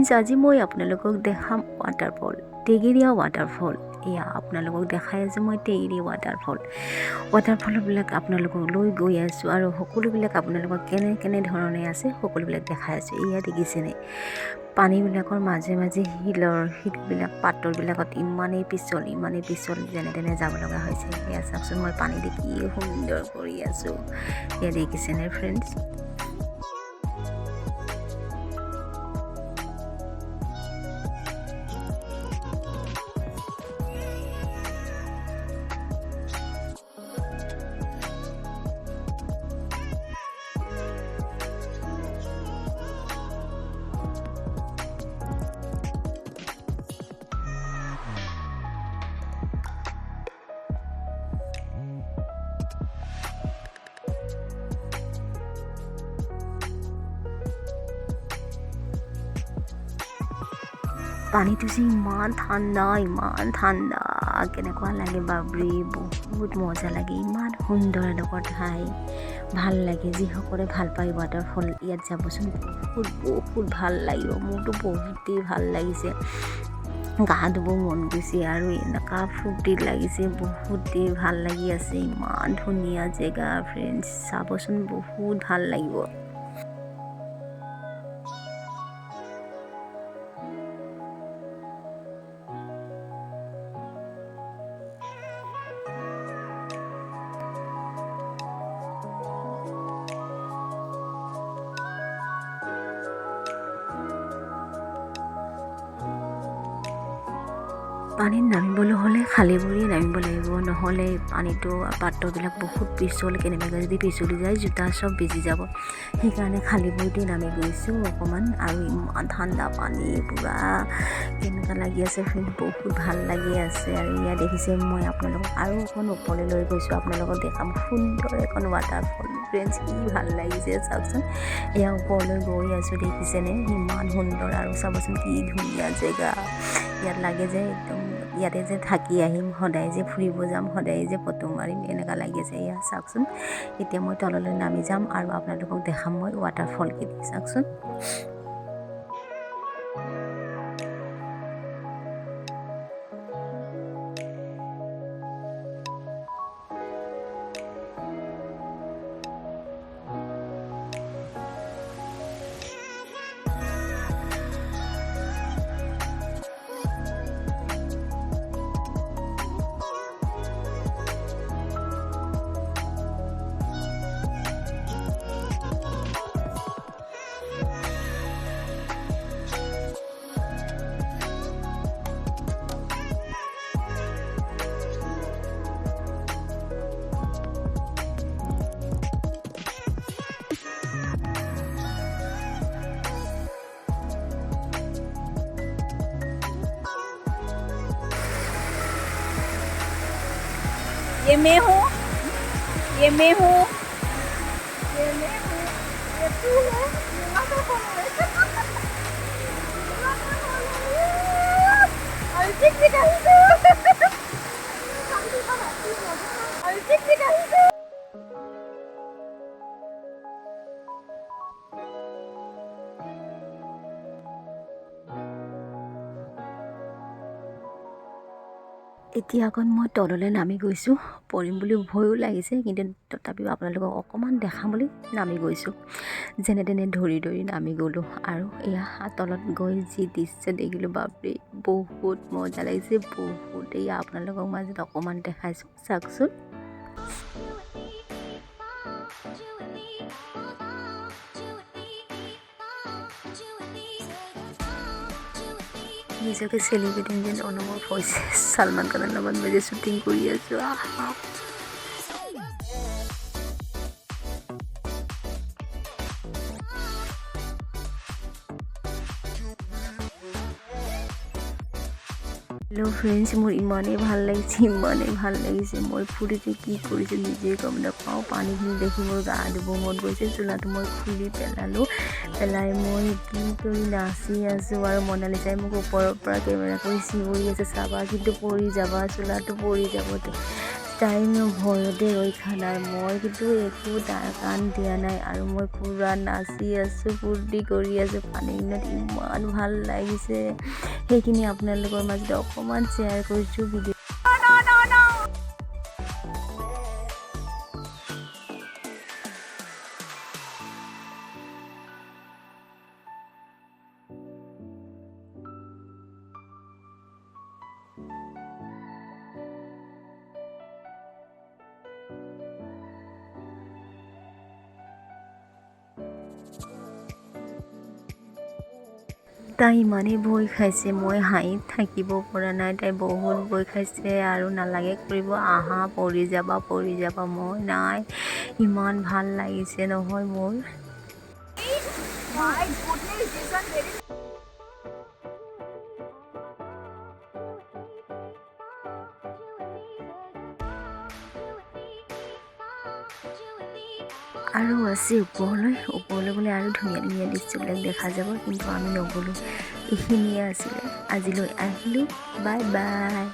Friends আজি মই আপোনালোকক দেখাম ৱাটাৰফল টেগেৰিয়া ৱাটাৰফল এয়া আপোনালোকক দেখাই আছোঁ মই টেগেৰিয়া ৱাটাৰফলবিলাক আপোনালোকক লৈ গৈ আছোঁ আৰু সকলোবিলাক আপোনালোকক কেনে ধৰণে আছে সকলোবিলাক দেখাই আছোঁ এয়া দেখিছেনে পানীবিলাকৰ মাজে মাজে শিলবিলাক পাতলবিলাকত ইমানেই পিছল যেনে তেনে যাব লগা হৈছে এয়া চাওকচোন মই পানী দেখি সুন্দৰ কৰি আছোঁ এয়া দেখিছেনে ফ্ৰেণ্ডছ পানীটো যে ইমান ঠাণ্ডা কেনেকুৱা লাগে বাবৰি বহুত মজা লাগে ইমান সুন্দৰ এডোখৰ ঠাই ভাল লাগে যিসকলে ভাল পায় ৱাটাৰফল ইয়াত যাবচোন বহুত ভাল লাগিব মোৰতো বহুতেই ভাল লাগিছে গা ধুব মন গৈছে আৰু এনেকুৱা ফূৰ্তি লাগিছে বহুতেই ভাল লাগি আছে ইমান ধুনীয়া জেগা ফ্ৰেণ্ডছ চাবচোন বহুত ভাল লাগিব পানীত নামিবলৈ হ'লে খালী ভৰিয়ে নামিব লাগিব নহ'লে পানীটো পাত্ৰবিলাক বহুত পিছল কেনেবাকৈ যদি পিছলি যায় জোতা চব ভিজি যাব সেইকাৰণে খালী ভৰিতে নামি গৈছোঁ অকণমান আৰু ইমান ঠাণ্ডা পানী পূৰা কেনেকুৱা লাগি আছে ফ্ৰেণ্ড বহুত ভাল লাগি আছে আৰু ইয়াত দেখিছে মই আপোনালোকক আৰু অকণ ওপৰলৈ লৈ গৈছোঁ আপোনালোকক দেখাম সুন্দৰ এখন ৱাটাৰফল ফ্ৰেণ্ডছ কি ভাল লাগিছে চাওকচোন এয়া ওপৰলৈ গৈ আছোঁ দেখিছেনে ইমান সুন্দৰ আৰু চাবচোন কি ধুনীয়া জেগা ইয়াত লাগে যে একদম ইয়াতে যে থাকি আহিম সদায় যে ফুৰিব যাম সদায় যে ফটো মাৰিম এনেকুৱা লাগিছে এয়া চাওকচোন এতিয়া মই তললৈ নামি যাম আৰু আপোনালোকক দেখাম মই ৱাটাৰফলকেইটা চাওকচোন ये मैं हूँ ये मैं हूँ ये तू है ये waterfall है अरे ठीक से कहीं से अरे ठीक से कहीं से এতিয়া অকণ মই তললৈ নামি গৈছোঁ পৰিম বুলি ভয়ো লাগিছে কিন্তু তথাপিও আপোনালোকক অকণমান দেখাম বুলি নামি গৈছোঁ যেনে তেনে ধৰি নামি গ'লোঁ আৰু এয়া তলত গৈ যি দৃশ্য দেখিলোঁ বাপৰে বহুত মজা লাগিছে বহুত এয়া আপোনালোকক মাজত অকণমান দেখাইছোঁ চাওকচোন নিজকে চেলিব্ৰিটি যেন অনুভৱ হৈছে সলমান খানৰ লগত মই যে শ্বুটিং কৰি আছোঁ হেল্ল' ফ্ৰেণ্ডছ মোৰ ইমানেই ভাল লাগিছে মই ফুৰিতে কি কৰিছোঁ নিজে গম নাপাওঁ পানীখিনি দেখি মোৰ গা ধুব মন গৈছে চোলাটো মই খুলি পেলাই মই কি কৰি নাচি আছোঁ আৰু মনালিছাই মোক ওপৰৰ পৰা কেমেৰা কৰি চিঞৰি আছে চাবা কিন্তু পৰি যাবা চোলাটো পৰি যাব তাইনো ভয়তে ৰক্ষা নাই। মই কিন্তু একো তাৰ কাণ দিয়া নাই আৰু মই পূৰা নাচি আছোঁ, ফূৰ্তি কৰি আছোঁ। পানীৰ দিনত ইমান ভাল লাগিছে, সেইখিনি আপোনালোকৰ মাজত অকণমান শ্বেয়াৰ কৰিছোঁ ভিডিঅ'। তাই ইমানেই ভয় খাইছে, মই হাঁহিত থাকিব পৰা নাই। তাই বহুত ভয় খাইছে আৰু নালাগে কৰিব, আহা পৰি যাবা। মই নাই, ইমান ভাল লাগিছে নহয় মোৰ। My goodness, this one very. আৰু আছে ওপৰলৈ গ'লে আৰু ধুনীয়া ধুনীয়া দৃশ্যবিলাক দেখা যাব, কিন্তু আমি নগ'লোঁ। এইখিনিয়ে আছিলে, আজিলৈ আহিলোঁ, বাই বাই।